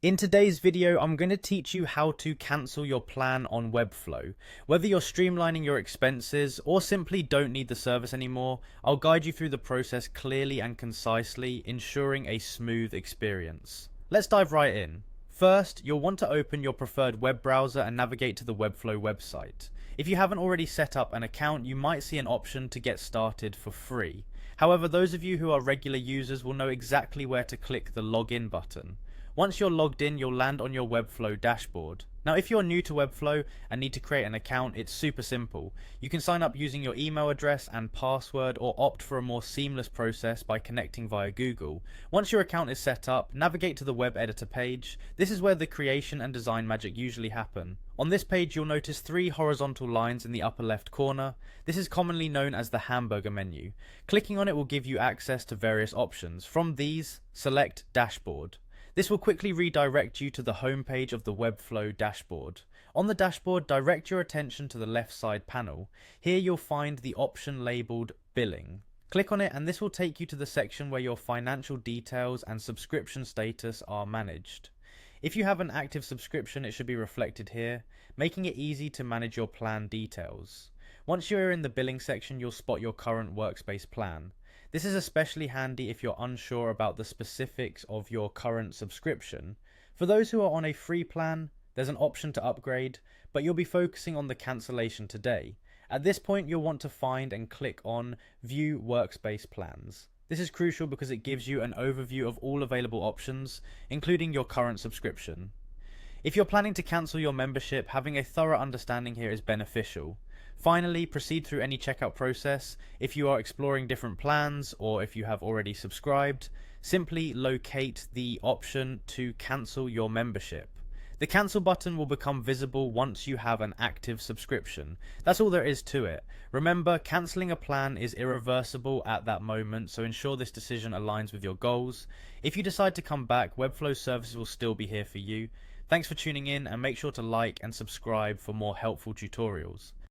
In today's video, I'm going to teach you how to cancel your plan on Webflow. Whether you're streamlining your expenses or simply don't need the service anymore, I'll guide you through the process clearly and concisely, ensuring a smooth experience. Let's dive right in. First, you'll want to open your preferred web browser and navigate to the Webflow website. If you haven't already set up an account, you might see an option to get started for free. However, those of you who are regular users will know exactly where to click the login button. Once you're logged in, you'll land on your Webflow dashboard. Now, if you're new to Webflow and need to create an account, it's super simple. You can sign up using your email address and password, or opt for a more seamless process by connecting via Google. Once your account is set up, navigate to the web editor page. This is where the creation and design magic usually happen. On this page, you'll notice three horizontal lines in the upper left corner. This is commonly known as the hamburger menu. Clicking on it will give you access to various options. From these, select Dashboard. This will quickly redirect you to the home page of the Webflow dashboard. On the dashboard, direct your attention to the left side panel. Here you'll find the option labeled Billing. Click on it and this will take you to the section where your financial details and subscription status are managed. If you have an active subscription, it should be reflected here, making it easy to manage your plan details. Once you're in the billing section, you'll spot your current workspace plan. This is especially handy if you're unsure about the specifics of your current subscription. For those who are on a free plan, there's an option to upgrade, but you'll be focusing on the cancellation today. At this point, you'll want to find and click on View Workspace Plans. This is crucial because it gives you an overview of all available options, including your current subscription. If you're planning to cancel your membership, having a thorough understanding here is beneficial. Finally, proceed through any checkout process. If you are exploring different plans or if you have already subscribed, simply locate the option to cancel your membership. The cancel button will become visible once you have an active subscription. That's all there is to it. Remember, cancelling a plan is irreversible at that moment, so ensure this decision aligns with your goals. If you decide to come back, Webflow services will still be here for you. Thanks for tuning in and make sure to like and subscribe for more helpful tutorials.